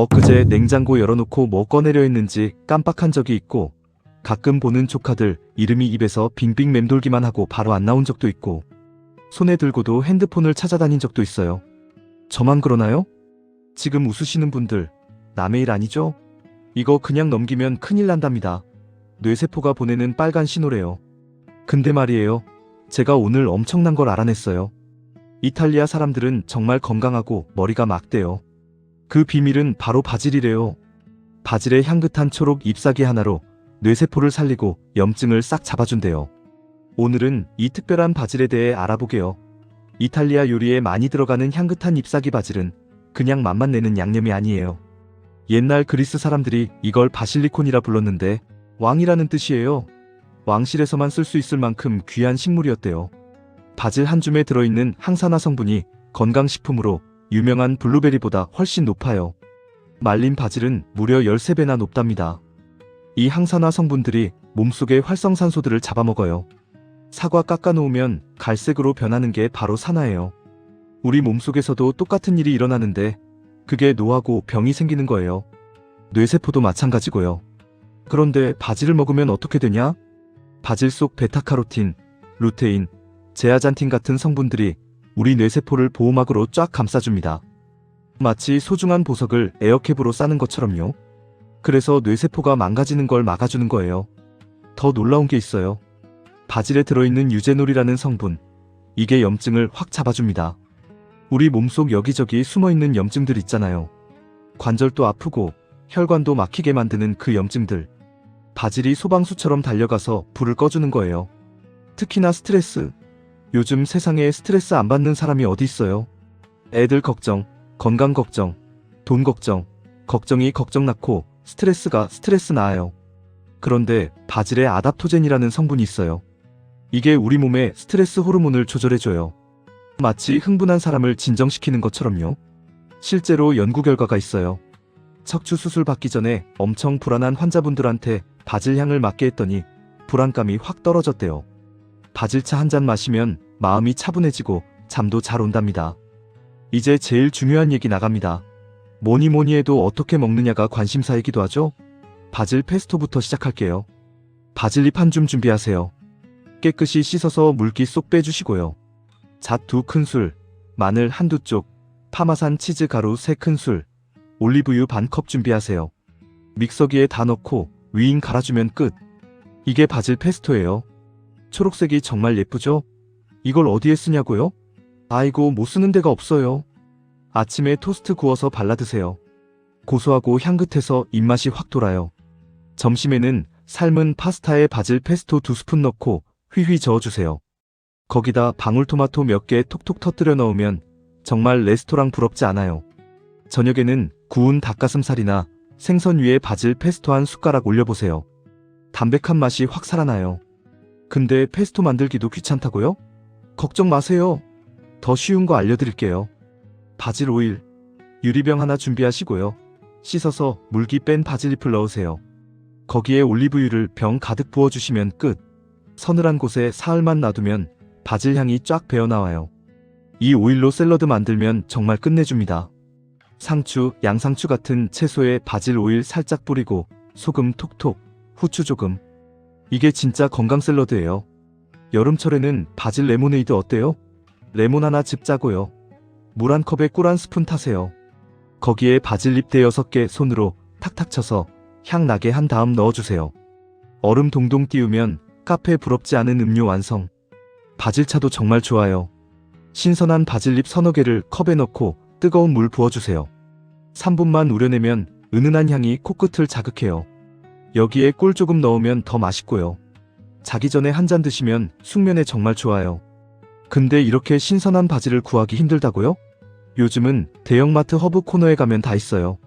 엊그제 냉장고 열어놓고 뭐 꺼내려 했는지 깜빡한 적이 있고, 가끔 보는 조카들 이름이 입에서 빙빙 맴돌기만 하고 바로 안 나온 적도 있고, 손에 들고도 핸드폰을 찾아다닌 적도 있어요. 저만 그러나요? 지금 웃으시는 분들, 남의 일 아니죠? 이거 그냥 넘기면 큰일 난답니다. 뇌세포가 보내는 빨간 신호래요. 근데 말이에요. 제가 오늘 엄청난 걸 알아냈어요. 이탈리아 사람들은 정말 건강하고 머리가 막대요. 그 비밀은 바로 바질이래요. 바질의 향긋한 초록 잎사귀 하나로 뇌세포를 살리고 염증을 싹 잡아준대요. 오늘은 이 특별한 바질에 대해 알아보게요. 이탈리아 요리에 많이 들어가는 향긋한 잎사귀 바질은 그냥 맛만 내는 양념이 아니에요. 옛날 그리스 사람들이 이걸 바실리콘이라 불렀는데 왕이라는 뜻이에요. 왕실에서만 쓸 수 있을 만큼 귀한 식물이었대요. 바질 한 줌에 들어있는 항산화 성분이 건강식품으로 유명한 블루베리보다 훨씬 높아요. 말린 바질은 무려 13배나 높답니다. 이 항산화 성분들이 몸속의 활성산소들을 잡아먹어요. 사과 깎아놓으면 갈색으로 변하는 게 바로 산화예요. 우리 몸속에서도 똑같은 일이 일어나는데 그게 노화고 병이 생기는 거예요. 뇌세포도 마찬가지고요. 그런데 바질을 먹으면 어떻게 되냐? 바질 속 베타카로틴, 루테인, 제아잔틴 같은 성분들이 우리 뇌세포를 보호막으로 쫙 감싸줍니다. 마치 소중한 보석을 에어캡으로 싸는 것처럼요. 그래서 뇌세포가 망가지는 걸 막아주는 거예요. 더 놀라운 게 있어요. 바질에 들어있는 유제놀이라는 성분, 이게 염증을 확 잡아줍니다. 우리 몸속 여기저기 숨어있는 염증들 있잖아요. 관절도 아프고 혈관도 막히게 만드는 그 염증들. 바질이 소방수처럼 달려가서 불을 꺼주는 거예요. 특히나 스트레스. 요즘 세상에 스트레스 안 받는 사람이 어디 있어요? 애들 걱정, 건강 걱정, 돈 걱정, 걱정이 걱정 낳고 스트레스가 스트레스 낳아요. 그런데 바질에 아답토젠이라는 성분이 있어요. 이게 우리 몸의 스트레스 호르몬을 조절해줘요. 마치 흥분한 사람을 진정시키는 것처럼요. 실제로 연구 결과가 있어요. 척추 수술 받기 전에 엄청 불안한 환자분들한테 바질 향을 맡게 했더니 불안감이 확 떨어졌대요. 바질차 한 잔 마시면 마음이 차분해지고 잠도 잘 온답니다. 이제 제일 중요한 얘기 나갑니다. 뭐니 해도 어떻게 먹느냐가 관심사이기도 하죠? 바질 페스토부터 시작할게요. 바질잎 한 줌 준비하세요. 깨끗이 씻어서 물기 쏙 빼주시고요. 잣 2큰술, 마늘 한두 쪽, 파마산 치즈 가루 3큰술, 올리브유 반컵 준비하세요. 믹서기에 다 넣고 위인 갈아주면 끝. 이게 바질 페스토예요. 초록색이 정말 예쁘죠? 이걸 어디에 쓰냐고요? 아이고, 못 쓰는 데가 없어요. 아침에 토스트 구워서 발라 드세요. 고소하고 향긋해서 입맛이 확 돌아요. 점심에는 삶은 파스타에 바질 페스토 2스푼 넣고 휘휘 저어주세요. 거기다 방울토마토 몇 개 톡톡 터뜨려 넣으면 정말 레스토랑 부럽지 않아요. 저녁에는 구운 닭가슴살이나 생선 위에 바질 페스토 한 숟가락 올려보세요. 담백한 맛이 확 살아나요. 근데 페스토 만들기도 귀찮다고요? 걱정 마세요. 더 쉬운 거 알려드릴게요. 바질 오일, 유리병 하나 준비하시고요. 씻어서 물기 뺀 바질잎을 넣으세요. 거기에 올리브유를 병 가득 부어주시면 끝. 서늘한 곳에 사흘만 놔두면 바질 향이 쫙 배어나와요. 이 오일로 샐러드 만들면 정말 끝내줍니다. 상추, 양상추 같은 채소에 바질 오일 살짝 뿌리고 소금 톡톡, 후추 조금. 이게 진짜 건강 샐러드예요. 여름철에는 바질 레모네이드 어때요? 레몬 하나 즙 짜고요. 물 한 컵에 꿀 한 스푼 타세요. 거기에 바질잎 5개 손으로 탁탁 쳐서 향 나게 한 다음 넣어주세요. 얼음 동동 띄우면 카페 부럽지 않은 음료 완성. 바질차도 정말 좋아요. 신선한 바질잎 서너 개를 컵에 넣고 뜨거운 물 부어주세요. 3분만 우려내면 은은한 향이 코끝을 자극해요. 여기에 꿀 조금 넣으면 더 맛있고요. 자기 전에 한 잔 드시면 숙면에 정말 좋아요. 근데 이렇게 신선한 바질을 구하기 힘들다고요? 요즘은 대형마트 허브 코너에 가면 다 있어요.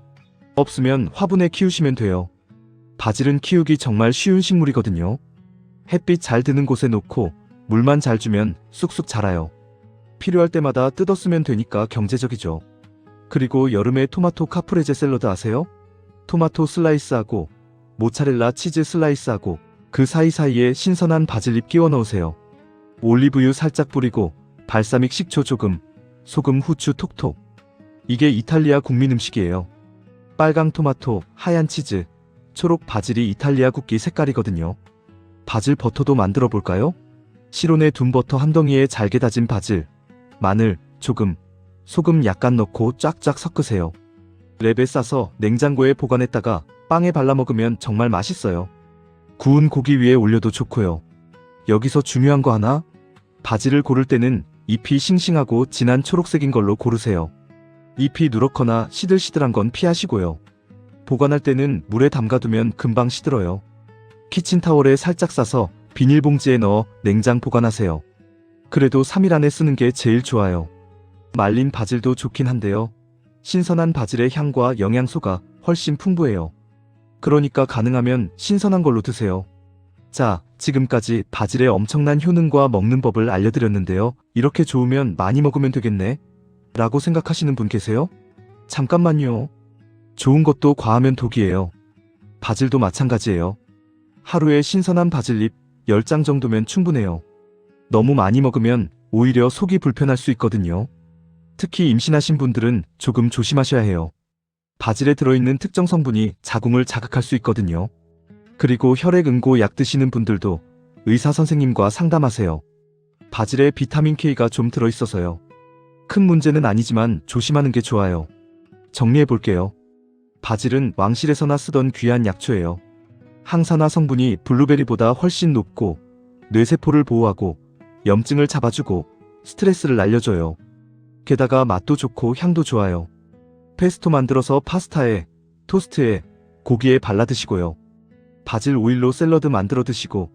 없으면 화분에 키우시면 돼요. 바질은 키우기 정말 쉬운 식물이거든요. 햇빛 잘 드는 곳에 놓고 물만 잘 주면 쑥쑥 자라요. 필요할 때마다 뜯어 쓰면 되니까 경제적이죠. 그리고 여름에 토마토 카프레제 샐러드 아세요? 토마토 슬라이스하고 모차렐라 치즈 슬라이스하고 그 사이사이에 신선한 바질잎 끼워 넣으세요. 올리브유 살짝 뿌리고 발사믹 식초 조금, 소금 후추 톡톡. 이게 이탈리아 국민 음식이에요. 빨강 토마토, 하얀 치즈, 초록 바질이 이탈리아 국기 색깔이거든요. 바질 버터도 만들어 볼까요? 실온에 둔 버터 한 덩이에 잘게 다진 바질, 마늘, 조금, 소금 약간 넣고 쫙쫙 섞으세요. 랩에 싸서 냉장고에 보관했다가 빵에 발라 먹으면 정말 맛있어요. 구운 고기 위에 올려도 좋고요. 여기서 중요한 거 하나? 바질을 고를 때는 잎이 싱싱하고 진한 초록색인 걸로 고르세요. 잎이 누렇거나 시들시들한 건 피하시고요. 보관할 때는 물에 담가두면 금방 시들어요. 키친타월에 살짝 싸서 비닐봉지에 넣어 냉장 보관하세요. 그래도 3일 안에 쓰는 게 제일 좋아요. 말린 바질도 좋긴 한데요. 신선한 바질의 향과 영양소가 훨씬 풍부해요. 그러니까 가능하면 신선한 걸로 드세요. 자, 지금까지 바질의 엄청난 효능과 먹는 법을 알려드렸는데요. 이렇게 좋으면 많이 먹으면 되겠네? 라고 생각하시는 분 계세요? 잠깐만요. 좋은 것도 과하면 독이에요. 바질도 마찬가지예요. 하루에 신선한 바질잎 10장 정도면 충분해요. 너무 많이 먹으면 오히려 속이 불편할 수 있거든요. 특히 임신하신 분들은 조금 조심하셔야 해요. 바질에 들어있는 특정 성분이 자궁을 자극할 수 있거든요. 그리고 혈액응고 약 드시는 분들도 의사 선생님과 상담하세요. 바질에 비타민 K가 좀 들어있어서요. 큰 문제는 아니지만 조심하는 게 좋아요. 정리해 볼게요. 바질은 왕실에서나 쓰던 귀한 약초예요. 항산화 성분이 블루베리보다 훨씬 높고 뇌세포를 보호하고 염증을 잡아주고 스트레스를 날려줘요. 게다가 맛도 좋고 향도 좋아요. 페스토 만들어서 파스타에, 토스트에, 고기에 발라 드시고요. 바질 오일로 샐러드 만들어 드시고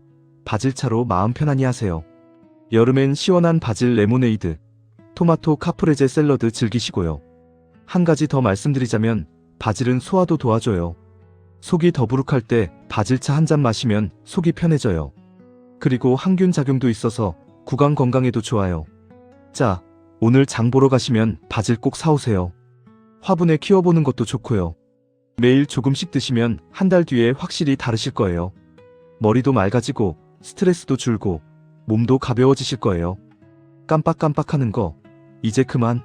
바질차로 마음 편안히 하세요. 여름엔 시원한 바질 레모네이드, 토마토 카프레제 샐러드 즐기시고요. 한 가지 더 말씀드리자면 바질은 소화도 도와줘요. 속이 더부룩할 때 바질차 한 잔 마시면 속이 편해져요. 그리고 항균 작용도 있어서 구강 건강에도 좋아요. 자, 오늘 장 보러 가시면 바질 꼭 사오세요. 화분에 키워보는 것도 좋고요. 매일 조금씩 드시면 한 달 뒤에 확실히 다르실 거예요. 머리도 맑아지고 스트레스도 줄고 몸도 가벼워지실 거예요. 깜빡깜빡하는 거 이제 그만.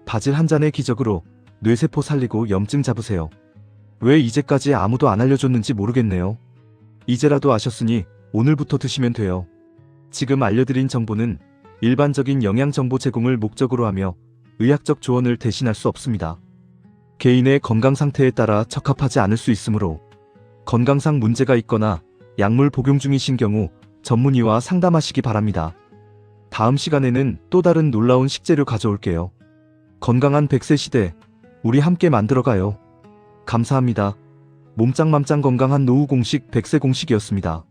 바질 한 잔의 기적으로 뇌세포 살리고 염증 잡으세요. 왜 이제까지 아무도 안 알려줬는지 모르겠네요. 이제라도 아셨으니 오늘부터 드시면 돼요. 지금 알려드린 정보는 일반적인 영양 정보 제공을 목적으로 하며 의학적 조언을 대신할 수 없습니다. 개인의 건강 상태에 따라 적합하지 않을 수 있으므로 건강상 문제가 있거나 약물 복용 중이신 경우 전문의와 상담하시기 바랍니다. 다음 시간에는 또 다른 놀라운 식재료 가져올게요. 건강한 100세 시대, 우리 함께 만들어가요. 감사합니다. 몸짱맘짱 건강한 노후 공식 100세 공식이었습니다.